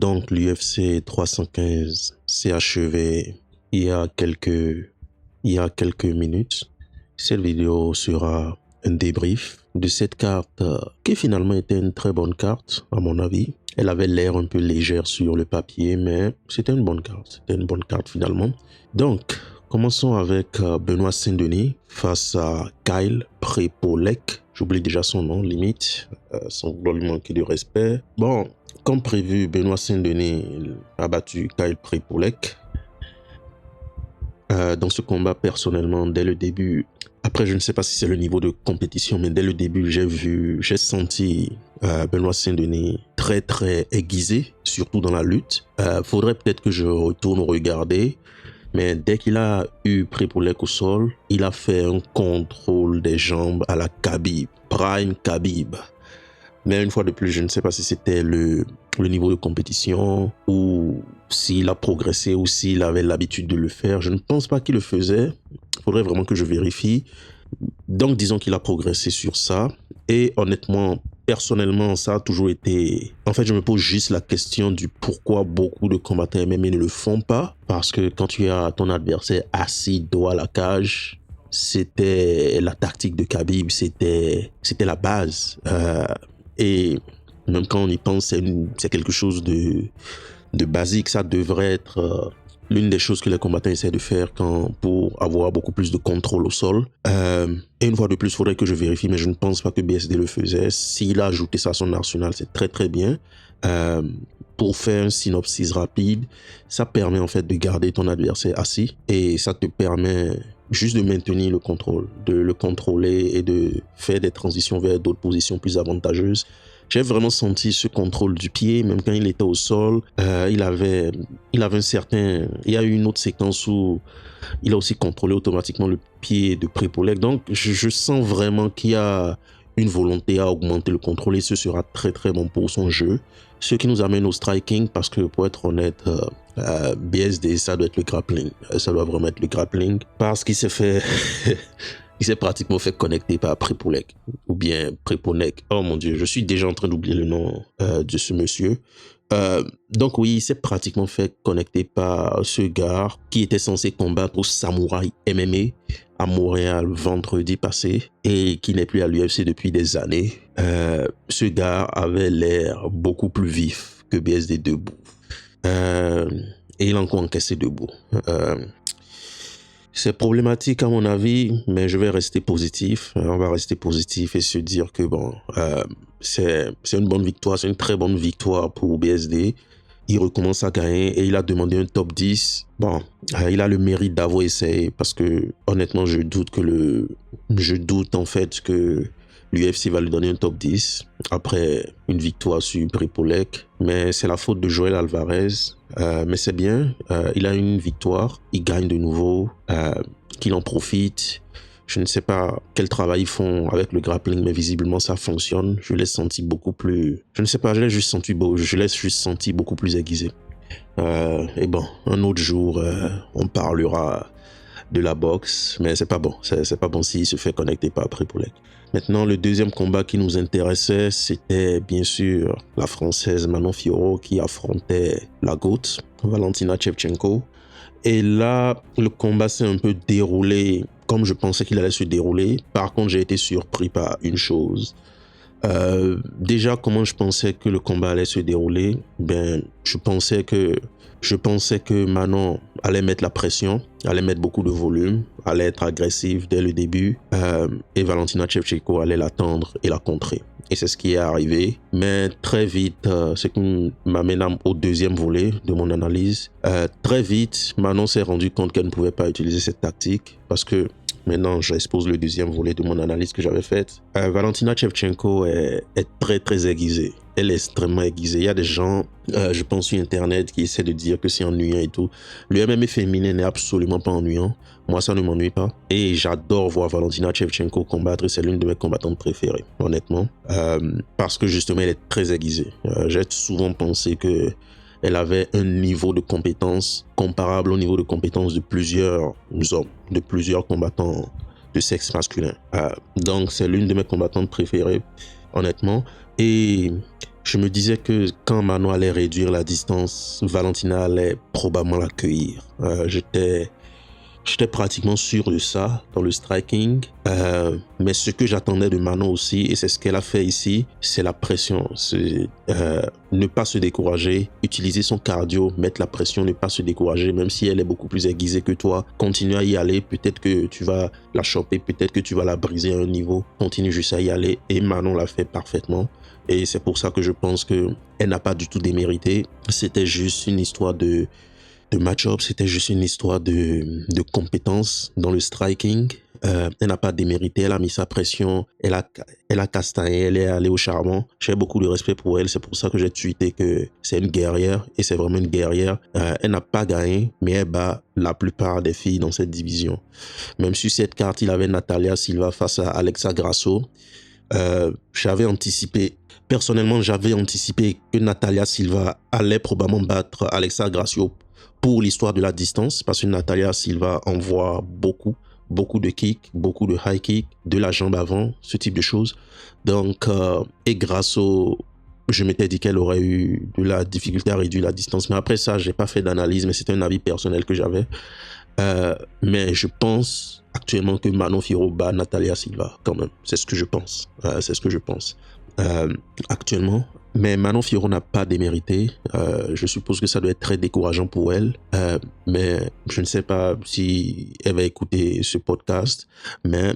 Donc l'UFC 315 s'est achevé il y a quelques minutes. Cette vidéo sera un débrief de cette carte qui finalement était une très bonne carte à mon avis. Elle avait l'air un peu légère sur le papier, mais c'était une bonne carte. C'était une bonne carte finalement. Donc, commençons avec Benoît Saint-Denis face à Kyle Prepolec. J'oublie déjà son nom, limite, sans vouloir lui manquer de respect. Bon, comme prévu, Benoît Saint-Denis a battu Kyle Prepolec. Dans ce combat, personnellement, dès le début, après je ne sais pas si c'est le niveau de compétition, mais dès le début, j'ai senti Benoît Saint-Denis très aiguisé, surtout dans la lutte. Faudrait peut-être que je retourne regarder, mais dès qu'il a eu Prepolec au sol, il a fait un contrôle des jambes à la Khabib, Prime Khabib. Mais une fois de plus, je ne sais pas si c'était le niveau de compétition ou s'il a progressé ou s'il avait l'habitude de le faire. Je ne pense pas qu'il le faisait. Il faudrait vraiment que je vérifie. Donc, disons qu'il a progressé sur ça. Et honnêtement, personnellement, ça a toujours été... En fait, je me pose juste la question du pourquoi beaucoup de combattants MMA ne le font pas. Parce que quand tu as ton adversaire assis dos à la cage, c'était la tactique de Khabib, c'était la base. Et même quand on y pense, c'est quelque chose de basique. Ça devrait être l'une des choses que les combattants essaient de faire pour avoir beaucoup plus de contrôle au sol. Et une fois de plus, il faudrait que je vérifie, mais je ne pense pas que BSD le faisait. S'il a ajouté ça à son arsenal, c'est très bien. Pour faire un synopsis rapide, ça permet en fait de garder ton adversaire assis et ça te permet juste de maintenir le contrôle, de le contrôler et de faire des transitions vers d'autres positions plus avantageuses. J'ai vraiment senti ce contrôle du pied, même quand il était au sol. Il y a eu une autre séquence où il a aussi contrôlé automatiquement le pied de Prepolec. Donc, je sens vraiment qu'il y a une volonté à augmenter le contrôle et ce sera très bon pour son jeu. Ce qui nous amène au striking parce que pour être honnête, BSD, ça doit être le grappling. Ça doit vraiment être le grappling parce qu'il s'est fait... il s'est pratiquement fait connecter par Prepolec ou bien Prepolec. Oh mon Dieu, je suis déjà en train d'oublier le nom de ce monsieur. Donc oui, il s'est pratiquement fait connecter par ce gars qui était censé combattre au Samouraï MMA à Montréal vendredi passé et qui n'est plus à l'UFC depuis des années. Ce gars avait l'air beaucoup plus vif que BSD debout. Et il a encore encaissé debout. C'est problématique à mon avis, mais je vais rester positif. On va rester positif et se dire que bon, c'est une bonne victoire, c'est une très bonne victoire pour BSD. Il recommence à gagner et il a demandé un top 10. Bon, il a le mérite d'avoir essayé parce que honnêtement, je doute en fait que l'UFC va lui donner un top 10 après une victoire sur Prepolec. Mais c'est la faute de Joel Alvarez. Mais c'est bien, il a une victoire, il gagne de nouveau, qu'il en profite. Je ne sais pas quel travail ils font avec le grappling, mais visiblement ça fonctionne. Je l'ai senti beaucoup plus... Je ne sais pas, je l'ai juste senti beaucoup plus aiguisé. Et bon, un autre jour, on parlera de la boxe, mais c'est pas bon. C'est pas bon s'il se fait connecter par Prepolec. Maintenant, le deuxième combat qui nous intéressait, c'était bien sûr la Française Manon Fiorot qui affrontait la GOAT, Valentina Shevchenko. Et là, le combat s'est un peu déroulé comme je pensais qu'il allait se dérouler. Par contre, j'ai été surpris par une chose. Déjà, comment je pensais que le combat allait se dérouler? Ben, je pensais que Manon allait mettre la pression, allait mettre beaucoup de volume, allait être agressive dès le début et Valentina Shevchenko allait l'attendre et la contrer. Et c'est ce qui est arrivé. Mais très vite, ce qui m'amène au deuxième volet de mon analyse. Très vite, Manon s'est rendu compte qu'elle ne pouvait pas utiliser cette tactique parce que maintenant, j'expose le deuxième volet de mon analyse que j'avais faite. Valentina Shevchenko est très aiguisée. Elle est extrêmement aiguisée. Il y a des gens, je pense sur Internet, qui essaient de dire que c'est ennuyant et tout. Le MMA féminin n'est absolument pas ennuyant. Moi, ça ne m'ennuie pas. Et j'adore voir Valentina Shevchenko combattre. C'est l'une de mes combattantes préférées, honnêtement. Parce que justement, elle est très aiguisée. J'ai souvent pensé que elle avait un niveau de compétence comparable au niveau de compétence de plusieurs hommes, de plusieurs combattants de sexe masculin. Donc, c'est l'une de mes combattantes préférées, honnêtement. Et Je me disais que quand Manon allait réduire la distance, Valentina allait probablement l'accueillir. J'étais pratiquement sûr de ça dans le striking. Mais ce que j'attendais de Manon aussi, et c'est ce qu'elle a fait ici, c'est la pression. C'est ne pas se décourager, utiliser son cardio, mettre la pression, ne pas se décourager, même si elle est beaucoup plus aiguisée que toi. Continue à y aller. Peut-être que tu vas la choper, peut-être que tu vas la briser à un niveau. Continue juste à y aller. Et Manon l'a fait parfaitement. Et c'est pour ça que je pense qu'elle n'a pas du tout démérité. C'était juste une histoire de match-up, c'était juste une histoire de compétences dans le striking. Elle n'a pas démérité, elle a mis sa pression, elle a castagné, elle est allée au charbon. J'ai beaucoup de respect pour elle, c'est pour ça que j'ai tweeté que c'est une guerrière, et c'est vraiment une guerrière. Elle n'a pas gagné, mais elle bat la plupart des filles dans cette division. Même sur cette carte, il avait Natalia Silva face à Alexa Grasso. J'avais anticipé, personnellement, j'avais anticipé que Natalia Silva allait probablement battre Alexa Grasso pour l'histoire de la distance, parce que Natalia Silva envoie beaucoup de kicks, beaucoup de high kicks, de la jambe avant, ce type de choses. Donc, et Grasso, je m'étais dit qu'elle aurait eu de la difficulté à réduire la distance. Mais après ça, j'ai pas fait d'analyse, mais c'était un avis personnel que j'avais. Mais je pense actuellement que Manon Fiorot bat Natalia Silva quand même. C'est ce que je pense. C'est ce que je pense. Actuellement. Mais Manon Fiorot n'a pas démérité. Je suppose que ça doit être très décourageant pour elle. Mais je ne sais pas si elle va écouter ce podcast. Mais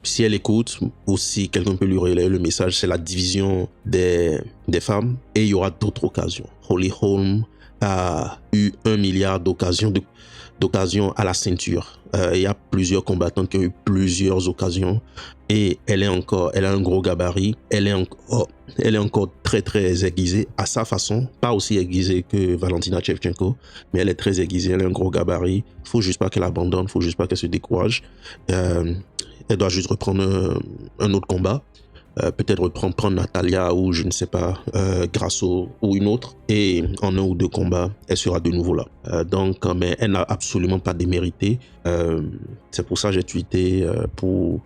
si elle écoute, ou si quelqu'un peut lui relayer le message, c'est la division des femmes. Et il y aura d'autres occasions. Holly Holm a eu 1 milliard d'occasions à la ceinture. Il y a plusieurs combattantes qui ont eu plusieurs occasions, et elle a un gros gabarit, elle est encore très très aiguisée à sa façon, pas aussi aiguisée que Valentina Shevchenko, mais elle est très aiguisée, elle a un gros gabarit. Faut juste pas qu'elle abandonne, faut juste pas qu'elle se décourage. Elle doit juste reprendre un autre combat. Peut-être prendre Natalia ou je ne sais pas, Grasso ou une autre, et en 1 ou 2 combats, elle sera de nouveau là. Mais elle n'a absolument pas démérité. C'est pour ça que j'ai tweeté pour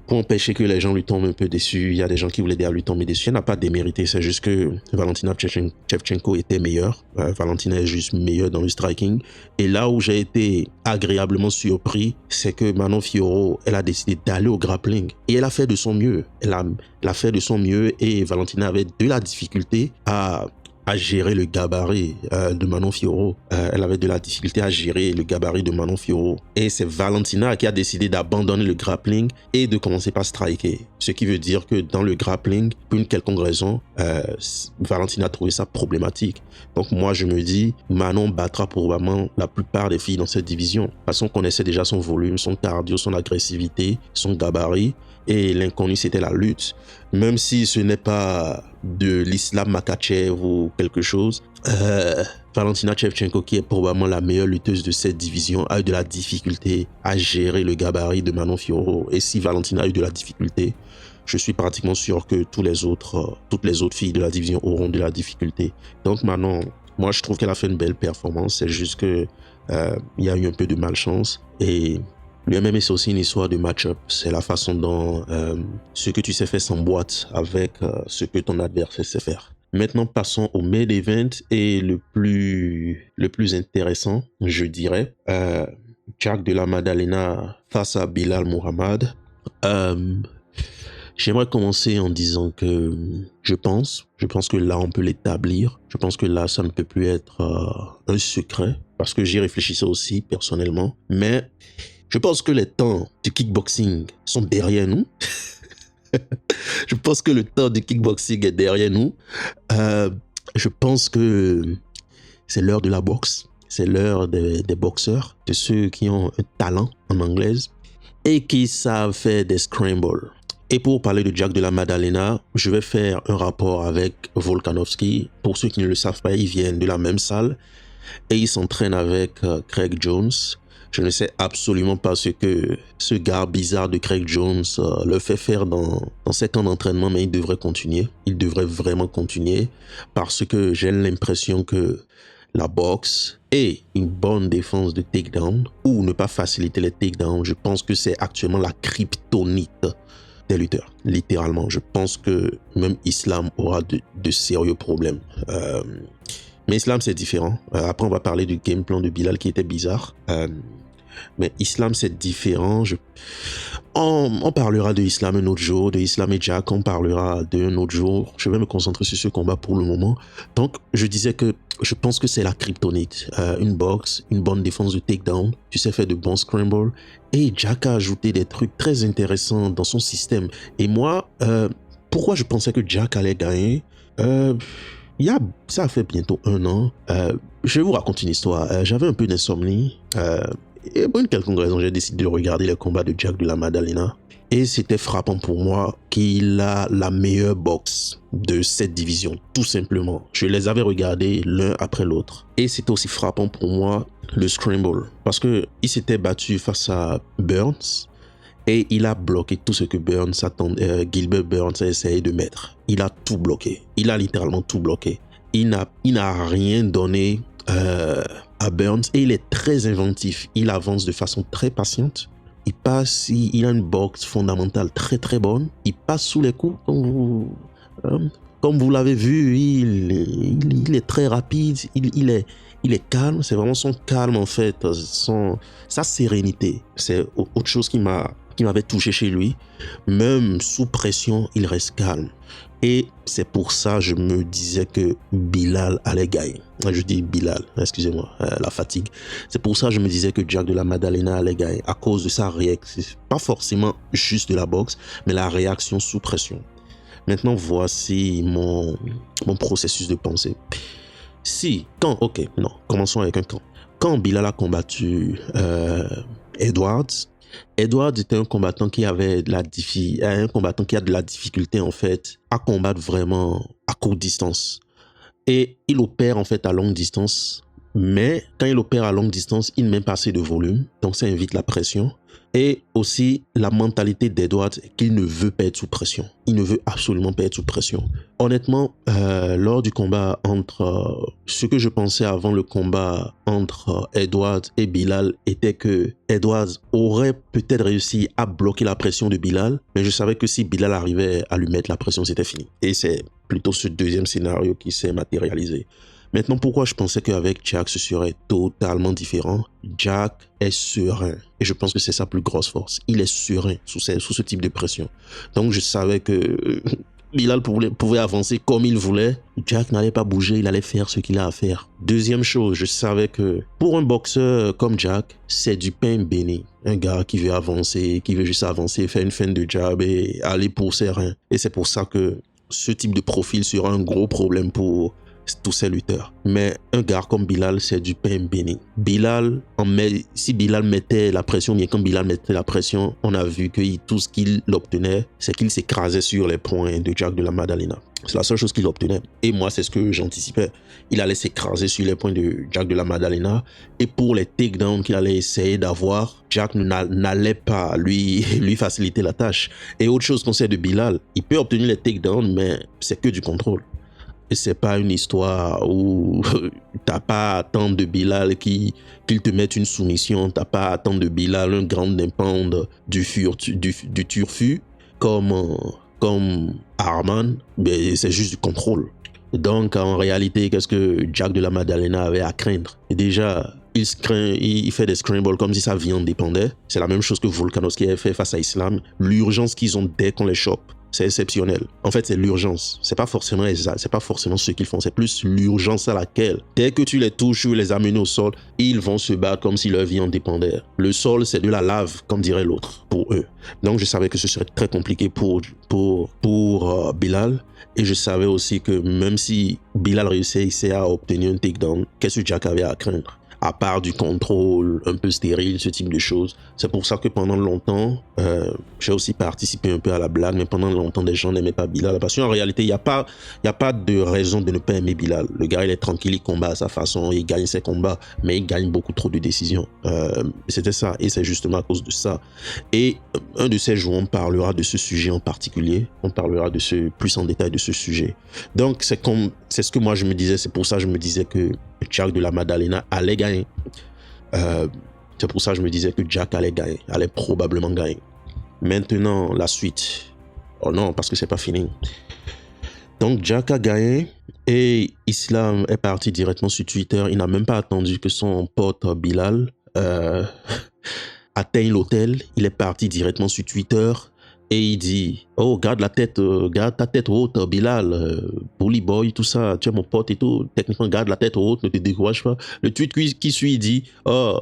empêcher que les gens lui tombent un peu dessus. Il y a des gens qui voulaient dire lui tomber dessus. Elle n'a pas démérité, c'est juste que Valentina Shevchenko était meilleure. Valentina est juste meilleure dans le striking. Et là où j'ai été agréablement surpris, c'est que Manon Fiorot, elle a décidé d'aller au grappling. Et elle a fait de son mieux. Elle a fait de son mieux, et Valentina avait de la difficulté à gérer le gabarit de Manon Fiorot. Elle avait de la difficulté à gérer le gabarit de Manon Fiorot. Et c'est Valentina qui a décidé d'abandonner le grappling et de commencer par striker. Ce qui veut dire que dans le grappling, pour une quelconque raison, Valentina a trouvé ça problématique. Donc moi, je me dis, Manon battra probablement la plupart des filles dans cette division. Parce qu'on connaissait déjà son volume, son cardio, son agressivité, son gabarit. Et l'inconnu, c'était la lutte. Même si ce n'est pas de l'Islam Makhachev ou quelque chose, Valentina Shevchenko, qui est probablement la meilleure lutteuse de cette division, a eu de la difficulté à gérer le gabarit de Manon Fiorot. Et si Valentina a eu de la difficulté, je suis pratiquement sûr que toutes les autres filles de la division auront de la difficulté. Donc Manon, moi je trouve qu'elle a fait une belle performance. C'est juste que il y a eu un peu de malchance. Et le MMA, c'est aussi une histoire de match-up. C'est la façon dont ce que tu sais faire s'emboîte avec ce que ton adversaire sait faire. Maintenant, passons au main event, et le plus intéressant, je dirais, Jack de la Maddalena face à Bilal Muhammad. J'aimerais commencer en disant que je pense que là on peut l'établir. Je pense que là ça ne peut plus être un secret, parce que j'y réfléchissais aussi personnellement. Mais je pense que les temps du kickboxing sont derrière nous. Je pense que le temps du kickboxing est derrière nous. Je pense que c'est l'heure de la boxe. C'est l'heure des boxeurs, de ceux qui ont un talent en anglaise et qui savent faire des scrambles. Et pour parler de Jack de la Maddalena, je vais faire un rapport avec Volkanovski. Pour ceux qui ne le savent pas, ils viennent de la même salle et ils s'entraînent avec Craig Jones. Je ne sais absolument pas ce que ce gars bizarre de Craig Jones le fait faire dans ses camps d'entraînement, mais il devrait continuer. Il devrait vraiment continuer, parce que j'ai l'impression que la boxe et une bonne défense de takedown, ou ne pas faciliter les takedowns, je pense que c'est actuellement la kryptonite des lutteurs, littéralement. Je pense que même Islam aura de sérieux problèmes. Mais Islam, c'est différent. Après, on va parler du game plan de Bilal qui était bizarre. Mais Islam, c'est différent. On parlera de Islam un autre jour, de Islam et Jack, on parlera d'un autre jour. Je vais me concentrer sur ce combat pour le moment. Donc, je disais que je pense que c'est la kryptonite. Une boxe, une bonne défense de takedown, tu sais faire de bons scrambles. Et Jack a ajouté des trucs très intéressants dans son système. Et moi, pourquoi je pensais que Jack allait gagner ça a fait bientôt 1 an. Je vais vous raconter une histoire. J'avais un peu d'insomnie. Et pour une quelconque raison, j'ai décidé de regarder les combats de Jack de la Maddalena. Et c'était frappant pour moi qu'il a la meilleure boxe de cette division, tout simplement. Je les avais regardés l'un après l'autre. Et c'était aussi frappant pour moi le scramble. Parce qu'il s'était battu face à Burns. Et il a bloqué tout ce que Gilbert Burns a essayé de mettre. Il a tout bloqué. Il a littéralement tout bloqué. Il n'a rien donné à Burns et il est très inventif. Il avance de façon très patiente. Il a une boxe fondamentale très très bonne. Il passe sous les coups. Comme vous l'avez vu, il est très rapide. Il est calme. C'est vraiment son calme en fait. Sa sérénité. C'est autre chose qui m'avait touché chez lui. Même sous pression, il reste calme. Et c'est pour ça que je me disais que Bilal allait gagner. Je dis Bilal, excusez-moi, la fatigue. C'est pour ça que je me disais que Jack de la Maddalena allait gagner. À cause de sa réaction. Pas forcément juste de la boxe, mais la réaction sous pression. Maintenant, voici mon processus de pensée. Commençons avec un camp. Quand Bilal a combattu Edwards était un combattant qui a de la difficulté en fait à combattre vraiment à courte distance. Et il opère en fait à longue distance, mais quand il opère à longue distance, il ne met pas assez de volume, donc ça invite la pression. Et aussi la mentalité d'Edwards qu'il ne veut pas être sous pression. Il ne veut absolument pas être sous pression. Honnêtement, lors du combat ce que je pensais avant le combat entre Edwards et Bilal était que Edwards aurait peut-être réussi à bloquer la pression de Bilal, mais je savais que si Bilal arrivait à lui mettre la pression, c'était fini. Et c'est plutôt ce deuxième scénario qui s'est matérialisé. Maintenant, pourquoi je pensais qu'avec Jack, ce serait totalement différent? Jack est serein. Et je pense que c'est sa plus grosse force. Il est serein sous ce type de pression. Donc, je savais que Bilal pouvait avancer comme il voulait. Jack n'allait pas bouger, il allait faire ce qu'il a à faire. Deuxième chose, je savais que pour un boxeur comme Jack, c'est du pain béni. Un gars qui veut avancer, qui veut juste avancer, faire une fin de jab et aller pour ses reins. Et c'est pour ça que ce type de profil sera un gros problème pour tous ces lutteurs. Mais un gars comme Bilal, c'est du pain béni. Si Bilal mettait la pression, bien quand Bilal mettait la pression, on a vu que tout ce qu'il obtenait, c'est qu'il s'écrasait sur les poings de Jack de la Maddalena. C'est la seule chose qu'il obtenait. Et moi, c'est ce que j'anticipais. Il allait s'écraser sur les poings de Jack de la Maddalena. Et pour les takedowns qu'il allait essayer d'avoir, Jack n'allait pas lui faciliter la tâche. Et autre chose qu'on sait de Bilal, il peut obtenir les takedowns, mais c'est que du contrôle. Et c'est pas une histoire où t'as pas à attendre de Bilal qu'il te mette une soumission, t'as pas à attendre de Bilal un grand impendre du turfu comme Arman, mais c'est juste du contrôle. Donc en réalité, qu'est-ce que Jack de la Maddalena avait à craindre? Et déjà, il fait des scrambles comme si sa vie en dépendait. C'est la même chose que Volkanovski avait fait face à Islam. L'urgence qu'ils ont dès qu'on les chope, c'est exceptionnel. En fait, c'est l'urgence. C'est pas forcément ce qu'ils font. C'est plus l'urgence à laquelle, dès que tu les touches ou les amènes au sol, ils vont se battre comme si leur vie en dépendait. Le sol, c'est de la lave, comme dirait l'autre, pour eux. Donc, je savais que ce serait très compliqué pour Bilal. Et je savais aussi que même si Bilal réussissait à obtenir un takedown, qu'est-ce que Jack avait à craindre? À part du contrôle un peu stérile, ce type de choses. C'est pour ça que pendant longtemps, j'ai aussi participé un peu à la blague, mais pendant longtemps, des gens n'aimaient pas Bilal. Parce qu'en réalité, il n'y a pas de raison de ne pas aimer Bilal. Le gars, il est tranquille, il combat à sa façon, il gagne ses combats, mais il gagne beaucoup trop de décisions. C'était ça, et c'est justement à cause de ça. Et un de ces jours, on parlera de ce sujet en particulier. On parlera plus en détail de ce sujet. Donc, c'est ce que moi je me disais. C'est pour ça que je me disais que Jack de la Maddalena allait gagner. C'est pour ça que je me disais que Jack allait probablement gagner. Maintenant, la suite. Oh non, parce que c'est pas fini. Donc Jack a gagné et Islam est parti directement sur Twitter. Il n'a même pas attendu que son pote Bilal atteigne l'hôtel. Il est parti directement sur Twitter et il dit « Oh, garde ta tête haute, Bilal, bully boy, tout ça, tu es mon pote et tout. Techniquement, garde la tête haute, ne te décourage pas. » Le tweet qui suit dit « Oh,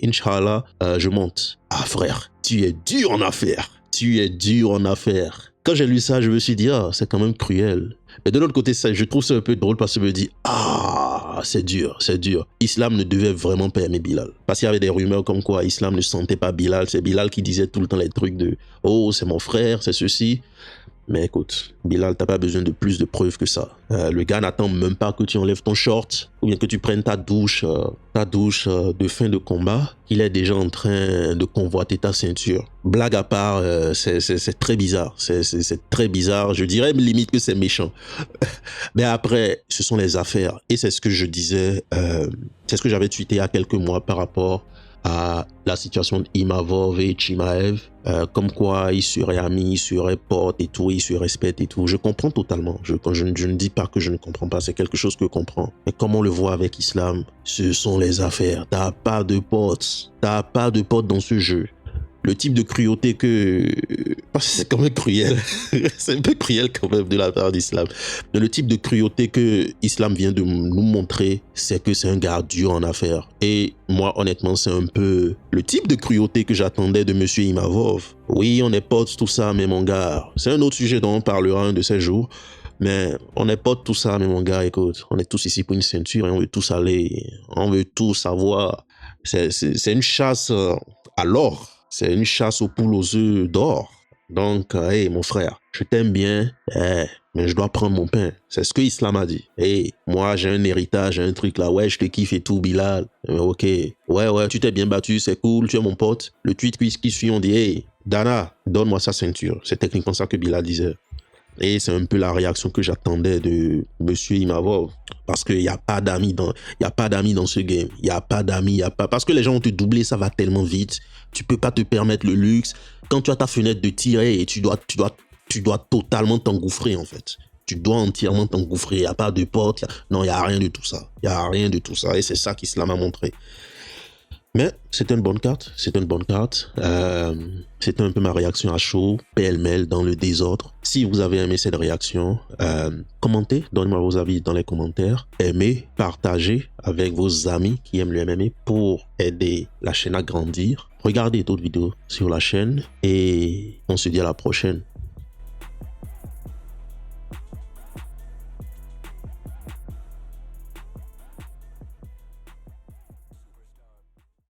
Inch'Allah, je monte. » Ah frère, tu es dur en affaires. Tu es dur en affaires. Quand j'ai lu ça, je me suis dit, ah, c'est quand même cruel. Mais de l'autre côté, je trouve ça un peu drôle parce que je me dis, ah, c'est dur, c'est dur. Islam ne devait vraiment pas aimer Bilal. Parce qu'il y avait des rumeurs comme quoi Islam ne sentait pas Bilal. C'est Bilal qui disait tout le temps les trucs de, oh, c'est mon frère, c'est ceci. Mais écoute, Bilal, t'as pas besoin de plus de preuves que ça. Le gars n'attend même pas que tu enlèves ton short ou bien que tu prennes ta douche de fin de combat. Il est déjà en train de convoiter ta ceinture. Blague à part, c'est très bizarre. C'est très bizarre. Je dirais limite que c'est méchant. Mais après, ce sont les affaires. Et c'est ce que je disais, c'est ce que j'avais tweeté il y a quelques mois par rapport à la situation d'Imavov et Chimaev, comme quoi ils seraient amis, ils seraient potes et tout, ils se respectent et tout. Je comprends totalement. Je ne dis pas que je ne comprends pas, c'est quelque chose que je comprends. Mais comme on le voit avec Islam, ce sont les affaires. T'as pas de potes. T'as pas de potes dans ce jeu. Le type de cruauté que... C'est quand même cruel. C'est un peu cruel quand même de la part d'Islam. Mais le type de cruauté que Islam vient de nous montrer, c'est que c'est un gars dur en affaires. Et moi, honnêtement, c'est un peu le type de cruauté que j'attendais de Monsieur Imavov. Oui, on est potes, tout ça, mais mon gars, c'est un autre sujet dont on parlera un de ces jours. Mais on est potes, tout ça, mais mon gars, écoute, on est tous ici pour une ceinture et on veut tous aller, on veut tous avoir. C'est une chasse à l'or. C'est une chasse aux poules aux œufs d'or. Donc, hey, mon frère, je t'aime bien, mais je dois prendre mon pain. C'est ce que Islam a dit. Hey, moi, j'ai un héritage, j'ai un truc là. Ouais, je te kiffe et tout, Bilal. Ok. Ouais, tu t'es bien battu, c'est cool, tu es mon pote. Le tweet qui suit, on dit, hey, Dana, donne-moi sa ceinture. C'est techniquement ça que Bilal disait. Et c'est un peu la réaction que j'attendais de Monsieur Imavov. Parce qu'il n'y a pas d'amis dans ce game. Il n'y a pas d'amis, parce que les gens vont te doubler, ça va tellement vite. Tu peux pas te permettre le luxe. Quand tu as ta fenêtre de tir, et tu dois totalement t'engouffrer, en fait. Tu dois entièrement t'engouffrer. Il n'y a pas de potes. Non, il n'y a rien de tout ça. Il n'y a rien de tout ça. Et c'est ça qu'Islam a montré. Mais c'est une bonne carte, c'était un peu ma réaction à chaud, pêle-mêle dans le désordre. Si vous avez aimé cette réaction, commentez, donnez-moi vos avis dans les commentaires. Aimez, partagez avec vos amis qui aiment le MMA pour aider la chaîne à grandir. Regardez d'autres vidéos sur la chaîne et on se dit à la prochaine.